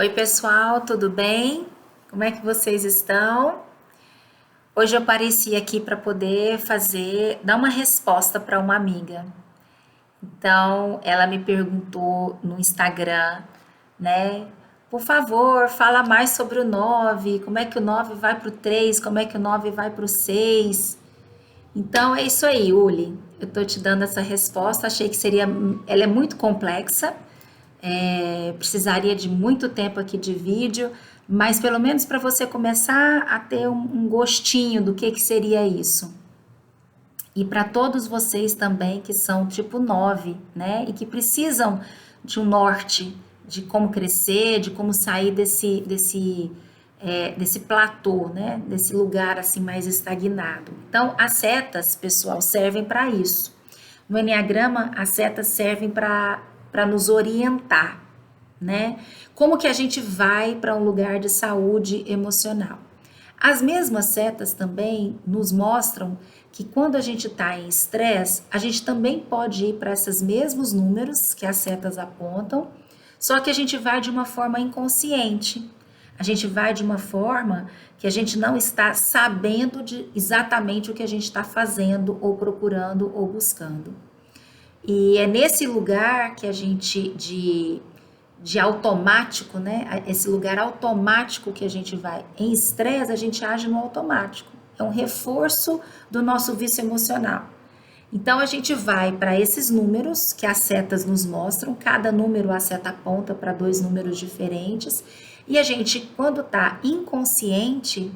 Oi, pessoal, tudo bem? Como é que vocês estão? Hoje eu apareci aqui para poder dar uma resposta para uma amiga. Então, ela me perguntou no Instagram, né? Por favor, fala mais sobre o 9. Como é que o 9 vai para o 3? Como é que o 9 vai para o 6? Então, é isso aí, Uli. Eu tô te dando essa resposta. Achei que seria. Ela é muito complexa. Precisaria de muito tempo aqui de vídeo, mas pelo menos para você começar a ter um gostinho do que seria isso. E para todos vocês também que são tipo 9, né? E que precisam de um norte, de como crescer, de como sair desse platô, né? Desse lugar assim mais estagnado. Então, as setas, pessoal, servem para isso. No Enneagrama, as setas servem para nos orientar, né? Como que a gente vai para um lugar de saúde emocional? As mesmas setas também nos mostram que quando a gente está em estresse, a gente também pode ir para esses mesmos números que as setas apontam, só que a gente vai de uma forma inconsciente. A gente vai de uma forma que a gente não está sabendo de exatamente o que a gente está fazendo, ou procurando, ou buscando. E é nesse lugar que a gente, de automático, né? Esse lugar automático que a gente vai. Em estresse, a gente age no automático. É um reforço do nosso vício emocional. Então, a gente vai para esses números que as setas nos mostram. Cada número, a seta aponta para dois números diferentes. E a gente, quando está inconsciente,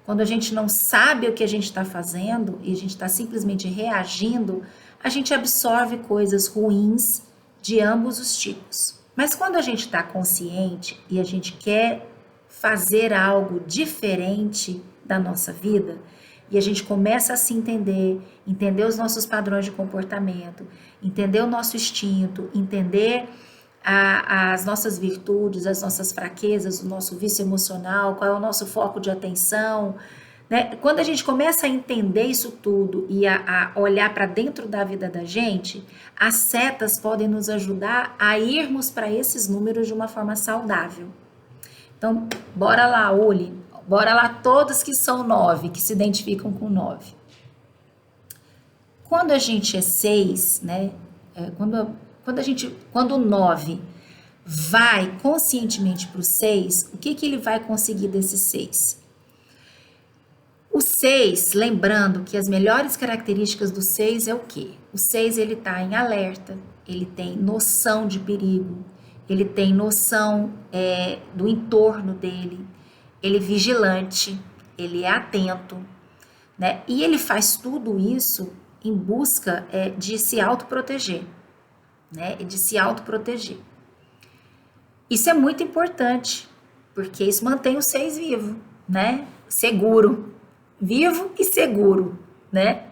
quando a gente não sabe o que a gente está fazendo e a gente está simplesmente reagindo, a gente absorve coisas ruins de ambos os tipos. Mas quando a gente está consciente e a gente quer fazer algo diferente da nossa vida, e a gente começa a se entender, entender os nossos padrões de comportamento, entender o nosso instinto, entender as nossas virtudes, as nossas fraquezas, o nosso vício emocional, qual é o nosso foco de atenção, né? Quando a gente começa a entender isso tudo e a olhar para dentro da vida da gente, as setas podem nos ajudar a irmos para esses números de uma forma saudável. Então, bora lá, Uli, bora lá todos que são 9, que se identificam com 9. Quando a gente é 6, né? Quando o 9 vai conscientemente para o 6, o que ele vai conseguir desse 6? O 6, lembrando que as melhores características do 6 é o quê? O 6, ele está em alerta, ele tem noção de perigo, ele tem noção do entorno dele, ele é vigilante, ele é atento, né? E ele faz tudo isso em busca de se autoproteger, né? De se autoproteger. Isso é muito importante, porque isso mantém o 6 vivo, né? Seguro, vivo e seguro, né?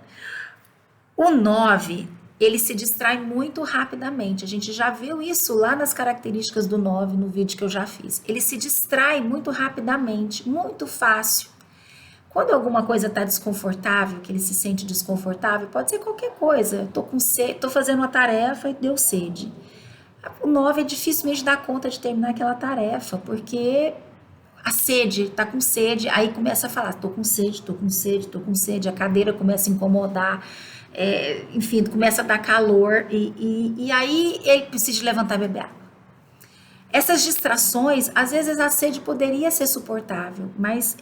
O 9, ele se distrai muito rapidamente. A gente já viu isso lá nas características do 9 no vídeo que eu já fiz. Ele se distrai muito rapidamente, muito fácil. Quando alguma coisa está desconfortável, que ele se sente desconfortável, pode ser qualquer coisa. Tô com sede, tô fazendo uma tarefa e deu sede. O 9 é dificilmente dar conta de terminar aquela tarefa, porque a sede, tá com sede, aí começa a falar, tô com sede, tô com sede, tô com sede, a cadeira começa a incomodar, enfim, começa a dar calor, e aí ele precisa levantar e beber água. Essas distrações, às vezes a sede poderia ser suportável, mas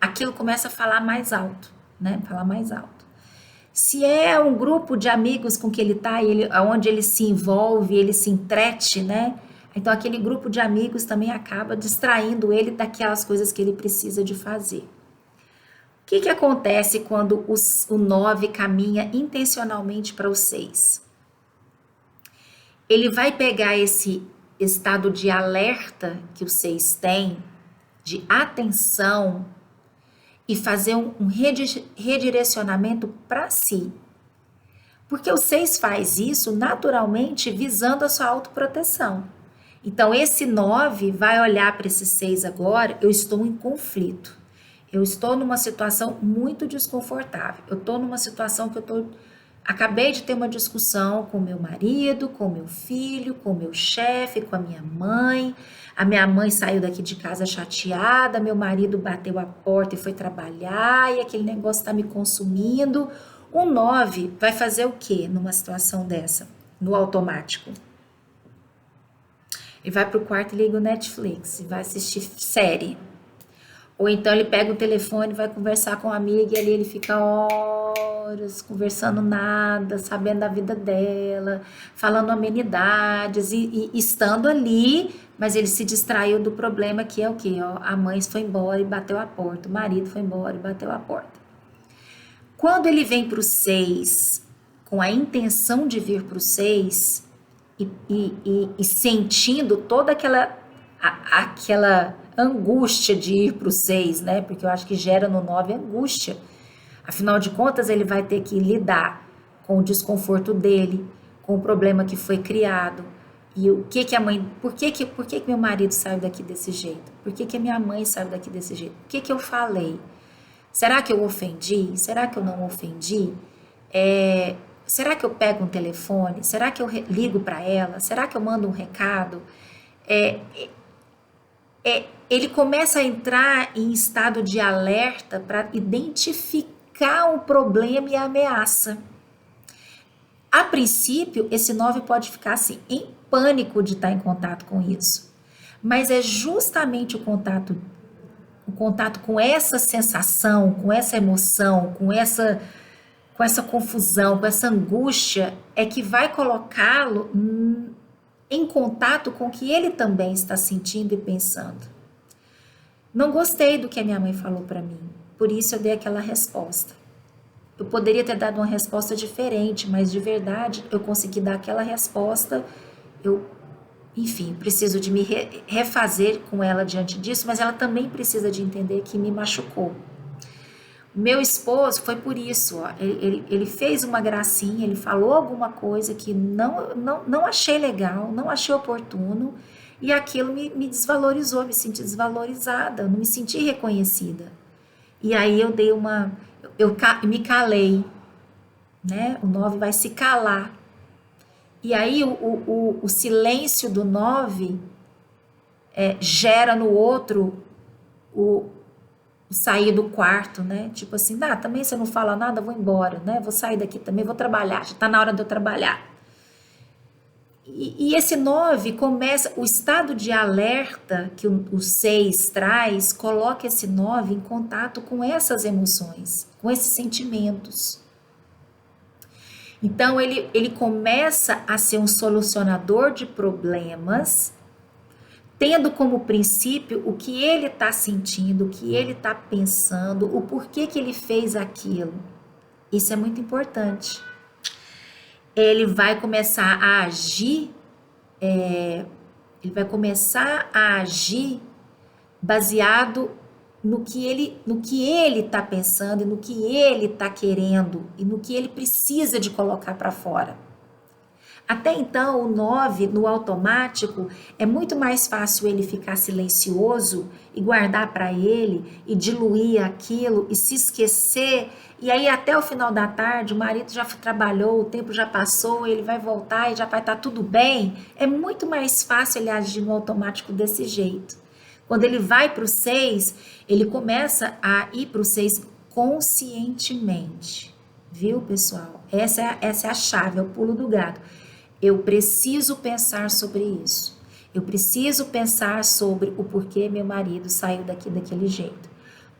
aquilo começa a falar mais alto, né? Falar mais alto. Se é um grupo de amigos com que ele está, onde ele se envolve, ele se entrete, né? Então aquele grupo de amigos também acaba distraindo ele daquelas coisas que ele precisa de fazer. O que acontece quando o 9 caminha intencionalmente para o 6? Ele vai pegar esse estado de alerta que o 6 tem, de atenção, e fazer um redirecionamento para si. Porque o 6 faz isso naturalmente visando a sua autoproteção. Então, esse 9 vai olhar para esse 6 agora, eu estou em conflito. Eu estou numa situação muito desconfortável. Eu estou numa situação que eu estou Acabei de ter uma discussão com meu marido, com meu filho, com meu chefe, com a minha mãe. A minha mãe saiu daqui de casa chateada, meu marido bateu a porta e foi trabalhar, e aquele negócio está me consumindo. O 9 vai fazer o quê numa situação dessa? No automático. Ele vai pro quarto e liga o Netflix e vai assistir série. Ou então ele pega o telefone, vai conversar com uma amiga e ali ele fica horas conversando nada, sabendo da vida dela, falando amenidades e estando ali, mas ele se distraiu do problema que é o quê? Ó, a mãe foi embora e bateu a porta, o marido foi embora e bateu a porta. Quando ele vem para o 6, com a intenção de vir para o 6 e sentindo toda aquela angústia de ir para o 6, né? Porque eu acho que gera no 9 angústia. Afinal de contas, ele vai ter que lidar com o desconforto dele, com o problema que foi criado. E o que a mãe... Por que meu marido saiu daqui desse jeito? Por que a minha mãe saiu daqui desse jeito? O que eu falei? Será que eu ofendi? Será que eu não ofendi? Será que eu pego um telefone? Será que eu ligo para ela? Será que eu mando um recado? Ele começa a entrar em estado de alerta para identificar o problema e a ameaça. A princípio, esse 9 pode ficar assim, em pânico de estar em contato com isso. Mas é justamente o contato com essa sensação, com essa emoção, com essa confusão, com essa angústia, é que vai colocá-lo em contato com o que ele também está sentindo e pensando. Não gostei do que a minha mãe falou para mim, por isso eu dei aquela resposta. Eu poderia ter dado uma resposta diferente, mas de verdade eu consegui dar aquela resposta. Enfim, preciso de me refazer com ela diante disso, mas ela também precisa de entender que me machucou. Meu esposo foi por isso, ó, ele fez uma gracinha, ele falou alguma coisa que não achei legal, não achei oportuno, e aquilo me desvalorizou, me senti desvalorizada, não me senti reconhecida. E aí eu me calei, né? O 9 vai se calar. E aí o silêncio do 9 gera no outro o sair do quarto, né? Tipo assim, também você não fala nada, vou embora, né? Vou sair daqui também, vou trabalhar, já tá na hora de eu trabalhar. E esse 9 começa, o estado de alerta que o 6 traz, coloca esse 9 em contato com essas emoções, com esses sentimentos. Então, ele começa a ser um solucionador de problemas, tendo como princípio o que ele está sentindo, o que ele está pensando, o porquê que ele fez aquilo. Isso é muito importante. Ele vai começar a agir, baseado no que ele está pensando, e no que ele está querendo, e no que ele precisa de colocar para fora. Até então, o 9, no automático, é muito mais fácil ele ficar silencioso e guardar para ele e diluir aquilo e se esquecer. E aí, até o final da tarde, o marido já trabalhou, o tempo já passou, ele vai voltar e já vai estar tudo bem. É muito mais fácil ele agir no automático desse jeito. Quando ele vai para o 6, ele começa a ir para o 6 conscientemente. Viu, pessoal? Essa é a chave, é o pulo do gato. Eu preciso pensar sobre isso. Eu preciso pensar sobre o porquê meu marido saiu daqui daquele jeito.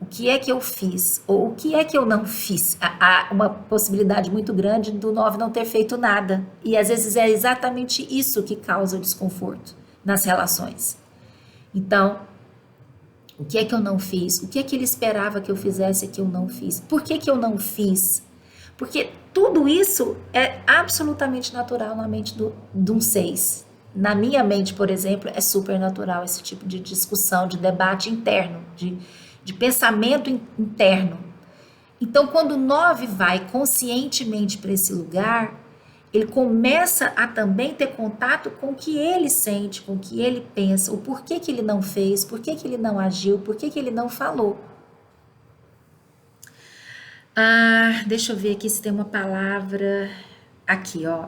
O que é que eu fiz? Ou o que é que eu não fiz? Há uma possibilidade muito grande do 9 não ter feito nada. E às vezes é exatamente isso que causa o desconforto nas relações. Então, o que é que eu não fiz? O que é que ele esperava que eu fizesse que eu não fiz? Por que eu não fiz? Porque tudo isso é absolutamente natural na mente de um 6. Na minha mente, por exemplo, é super natural esse tipo de discussão, de debate interno, de pensamento interno. Então, quando o 9 vai conscientemente para esse lugar, ele começa a também ter contato com o que ele sente, com o que ele pensa, o porquê que ele não fez, porquê que ele não agiu, porquê que ele não falou. Deixa eu ver aqui se tem uma palavra. Aqui, ó.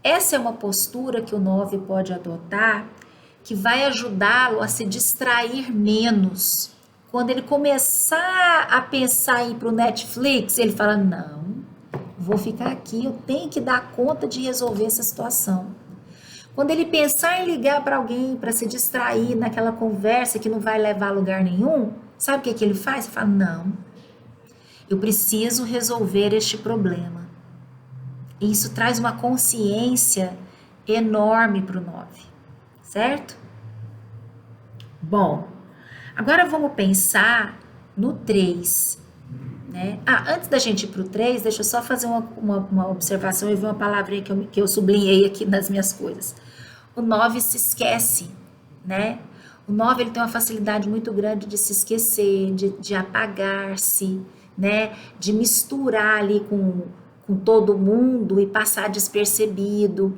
Essa é uma postura que o 9 pode adotar que vai ajudá-lo a se distrair menos. Quando ele começar a pensar em ir para o Netflix, ele fala: não, vou ficar aqui, eu tenho que dar conta de resolver essa situação. Quando ele pensar em ligar para alguém para se distrair naquela conversa que não vai levar a lugar nenhum, sabe o que, que ele faz? Ele fala: não, eu preciso resolver este problema. E isso traz uma consciência enorme para o 9, certo? Bom, agora vamos pensar no 3. Né? Antes da gente ir para o 3, deixa eu só fazer uma observação e ver uma palavrinha que eu sublinhei aqui nas minhas coisas. O 9 se esquece, né? O 9 ele tem uma facilidade muito grande de se esquecer, de apagar-se, né? De misturar ali com todo mundo e passar despercebido.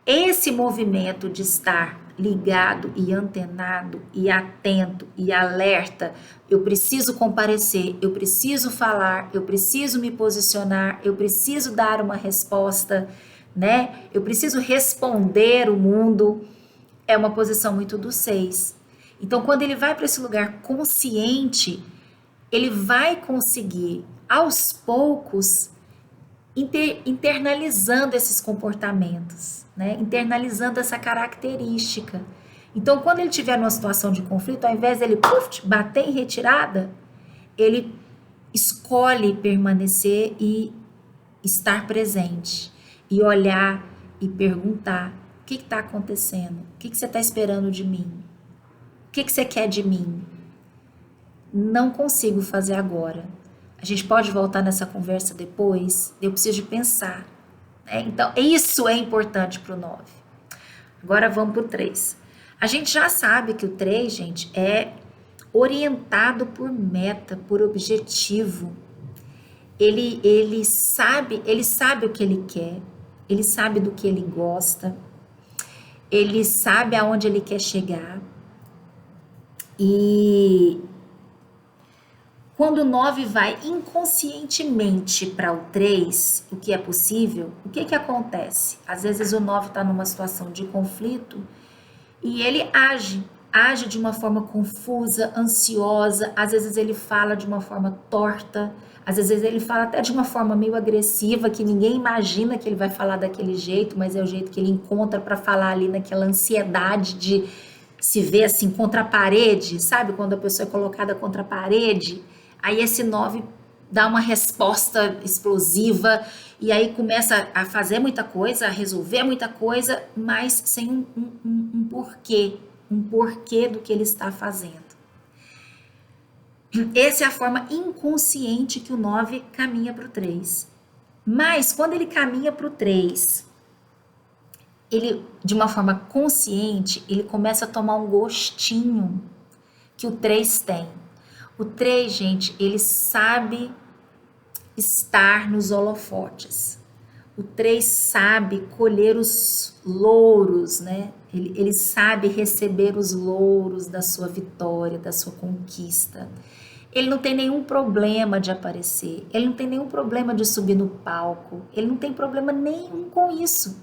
Esse movimento de estar ligado e antenado e atento e alerta, eu preciso comparecer, eu preciso falar, eu preciso me posicionar, eu preciso dar uma resposta, né? Eu preciso responder o mundo, é uma posição muito do 6. Então, quando ele vai para esse lugar consciente, ele vai conseguir, aos poucos, internalizando esses comportamentos, né? Internalizando essa característica. Então, quando ele estiver numa situação de conflito, ao invés dele bater em retirada, ele escolhe permanecer e estar presente, e olhar e perguntar: o que está acontecendo? O que você está esperando de mim? O que você quer de mim? Não consigo fazer agora. A gente pode voltar nessa conversa depois? Eu preciso de pensar. Né? Então, isso é importante para o 9. Agora vamos para o 3. A gente já sabe que o 3, gente, é orientado por meta, por objetivo. Ele sabe o que ele quer, ele sabe do que ele gosta, ele sabe aonde ele quer chegar. E quando o 9 vai inconscientemente para o 3, o que é possível, o que acontece? Às vezes o 9 está numa situação de conflito e ele age de uma forma confusa, ansiosa, às vezes ele fala de uma forma torta, às vezes ele fala até de uma forma meio agressiva, que ninguém imagina que ele vai falar daquele jeito, mas é o jeito que ele encontra para falar ali naquela ansiedade de se ver assim contra a parede, sabe? Quando a pessoa é colocada contra a parede, aí esse 9 dá uma resposta explosiva e aí começa a fazer muita coisa, a resolver muita coisa, mas sem um porquê do que ele está fazendo. Essa é a forma inconsciente que o 9 caminha para o 3. Mas quando ele caminha para o 3, ele, de uma forma consciente, ele começa a tomar um gostinho que o 3 tem. O 3, gente, ele sabe estar nos holofotes. O 3 sabe colher os louros, né? Ele sabe receber os louros da sua vitória, da sua conquista. Ele não tem nenhum problema de aparecer, ele não tem nenhum problema de subir no palco, ele não tem problema nenhum com isso.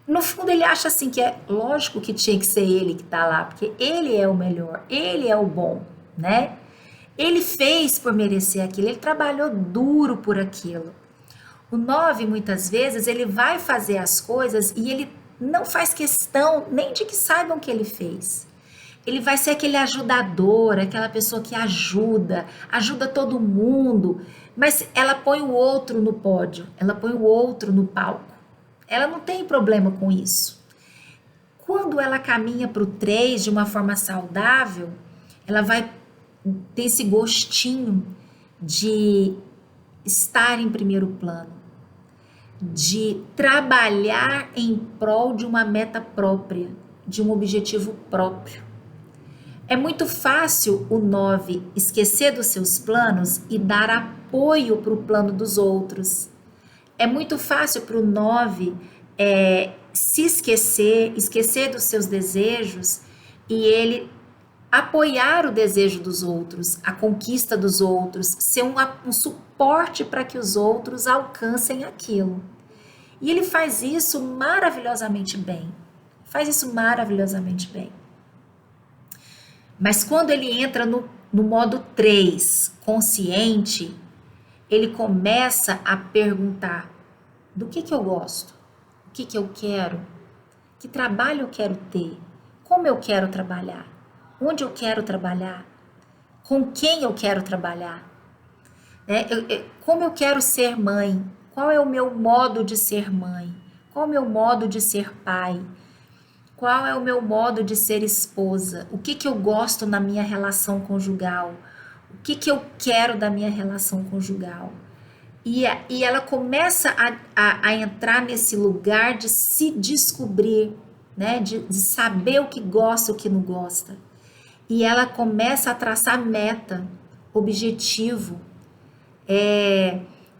No fundo, ele acha assim que é lógico que tinha que ser ele que tá lá, porque ele é o melhor, ele é o bom, né? Ele fez por merecer aquilo, ele trabalhou duro por aquilo. O 9, muitas vezes, ele vai fazer as coisas e ele não faz questão nem de que saibam que ele fez. Ele vai ser aquele ajudador, aquela pessoa que ajuda todo mundo, mas ela põe o outro no pódio, ela põe o outro no palco. Ela não tem problema com isso. Quando ela caminha para o 3 de uma forma saudável, ela vai ter esse gostinho de estar em primeiro plano, de trabalhar em prol de uma meta própria, de um objetivo próprio. É muito fácil o 9 esquecer dos seus planos e dar apoio para o plano dos outros. É muito fácil para o 9 se esquecer dos seus desejos e ele apoiar o desejo dos outros, a conquista dos outros, ser um suporte para que os outros alcancem aquilo. E ele faz isso maravilhosamente bem. Faz isso maravilhosamente bem. Mas quando ele entra no modo 3, consciente, ele começa a perguntar: do que eu gosto? O que eu quero? Que trabalho eu quero ter? Como eu quero trabalhar? Onde eu quero trabalhar? Com quem eu quero trabalhar? Como eu quero ser mãe? Qual é o meu modo de ser mãe? Qual é o meu modo de ser pai? Qual é o meu modo de ser esposa? O que eu gosto na minha relação conjugal? O que eu quero da minha relação conjugal? E ela começa a entrar nesse lugar de se descobrir, né? De saber o que gosta e o que não gosta. E ela começa a traçar meta, objetivo,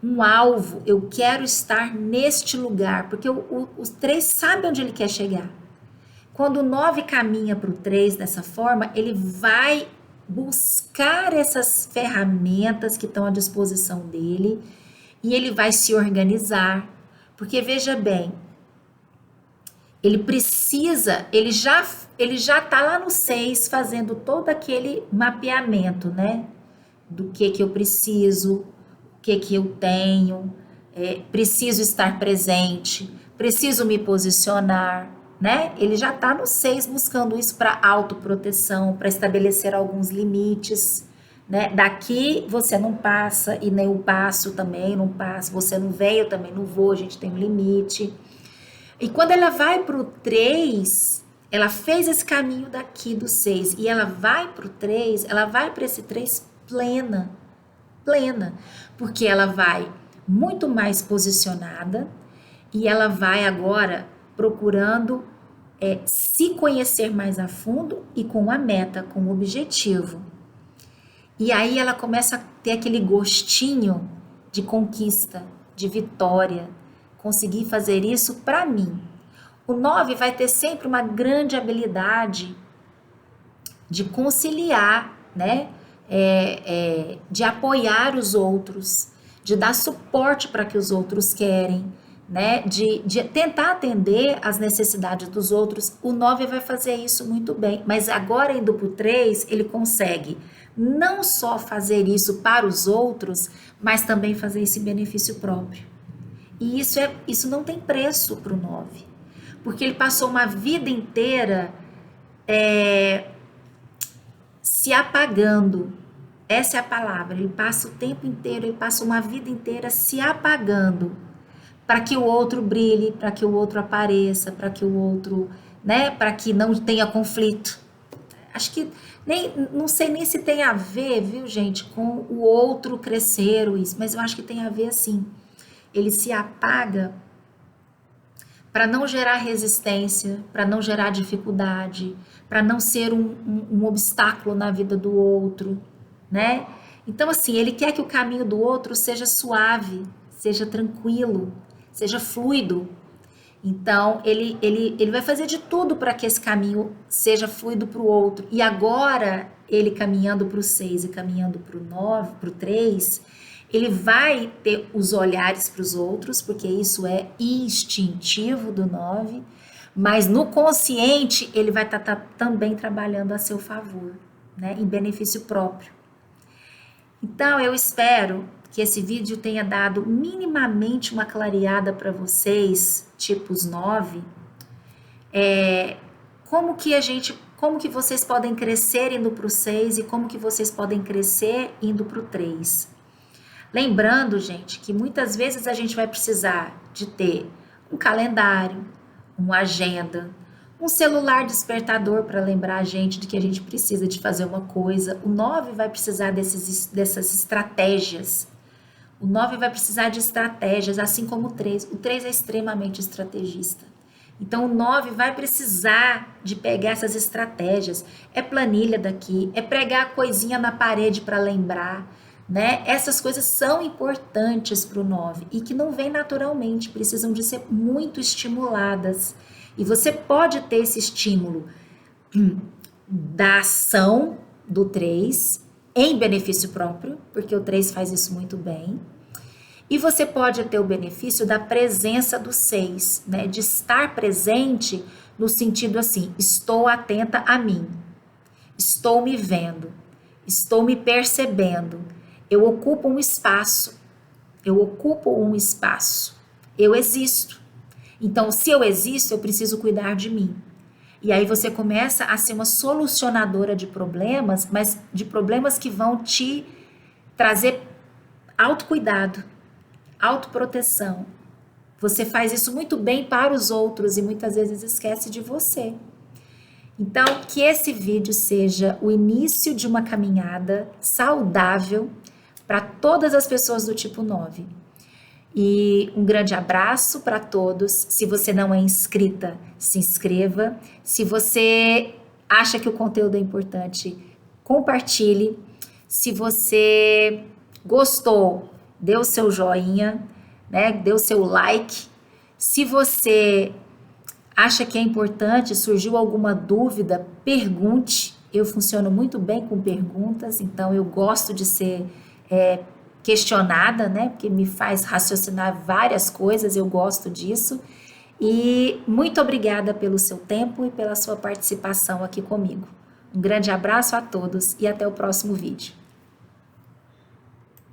um alvo. Eu quero estar neste lugar, porque os 3 sabem onde ele quer chegar. Quando o 9 caminha para o 3 dessa forma, ele vai buscar essas ferramentas que estão à disposição dele e ele vai se organizar. Porque veja bem, ele já está lá no 6 fazendo todo aquele mapeamento, né? Do que eu preciso, o que eu tenho, preciso estar presente, preciso me posicionar, né? Ele já está no 6 buscando isso para autoproteção, para estabelecer alguns limites, né? Daqui você não passa e nem eu passo também, não passo, você não vem, eu também não vou, a gente tem um limite. E quando ela vai para o 3, ela fez esse caminho daqui do 6 e ela vai para o 3, ela vai para esse 3 plena, porque ela vai muito mais posicionada e ela vai agora procurando se conhecer mais a fundo e com a meta, com o objetivo. E aí ela começa a ter aquele gostinho de conquista, de vitória, conseguir fazer isso para mim. O 9 vai ter sempre uma grande habilidade de conciliar, né? De apoiar os outros, de dar suporte para que os outros querem, né? De tentar atender as necessidades dos outros. O 9 vai fazer isso muito bem, mas agora indo para o 3, ele consegue não só fazer isso para os outros, mas também fazer esse benefício próprio. E isso não tem preço para o 9, porque ele passou uma vida inteira se apagando. Essa é a palavra. Ele passa o tempo inteiro, ele passa uma vida inteira se apagando para que o outro brilhe, para que o outro apareça, para que o outro, né, para que não tenha conflito. Acho que não sei nem se tem a ver, viu, gente, com o outro crescer ou isso, mas eu acho que tem a ver assim. Ele se apaga para não gerar resistência, para não gerar dificuldade, para não ser um obstáculo na vida do outro, né? Então, assim, ele quer que o caminho do outro seja suave, seja tranquilo, seja fluido. Então, ele vai fazer de tudo para que esse caminho seja fluido para o outro. E agora, ele caminhando para o 6 e caminhando para o 9, para o 3, ele vai ter os olhares para os outros, porque isso é instintivo do 9, mas no consciente ele vai estar também trabalhando a seu favor, né, em benefício próprio. Então eu espero que esse vídeo tenha dado minimamente uma clareada para vocês, tipos 9, como que vocês podem crescer indo para o 6 e como que vocês podem crescer indo para o 3. Lembrando, gente, que muitas vezes a gente vai precisar de ter um calendário, uma agenda, um celular despertador para lembrar a gente de que a gente precisa de fazer uma coisa. O 9 vai precisar dessas estratégias. O 9 vai precisar de estratégias, assim como o 3. O 3 é extremamente estrategista. Então, o 9 vai precisar de pegar essas estratégias. É planilha daqui, é pregar a coisinha na parede para lembrar, né? Essas coisas são importantes para o 9 e que não vêm naturalmente, precisam de ser muito estimuladas. E você pode ter esse estímulo da ação do 3 em benefício próprio, porque o 3 faz isso muito bem. E você pode ter o benefício da presença do 6, né? De estar presente no sentido assim, estou atenta a mim, estou me vendo, estou me percebendo, eu ocupo um espaço, eu existo. Então, se eu existo, eu preciso cuidar de mim. E aí você começa a ser uma solucionadora de problemas, mas de problemas que vão te trazer autocuidado, autoproteção. Você faz isso muito bem para os outros e muitas vezes esquece de você. Então, que esse vídeo seja o início de uma caminhada saudável para todas as pessoas do tipo 9. E um grande abraço para todos. Se você não é inscrita, se inscreva. Se você acha que o conteúdo é importante, compartilhe. Se você gostou, dê o seu joinha, né? Dê o seu like. Se você acha que é importante, surgiu alguma dúvida, pergunte. Eu funciono muito bem com perguntas, então eu gosto de ser questionada, né? Porque me faz raciocinar várias coisas, eu gosto disso. E muito obrigada pelo seu tempo e pela sua participação aqui comigo. Um grande abraço a todos e até o próximo vídeo.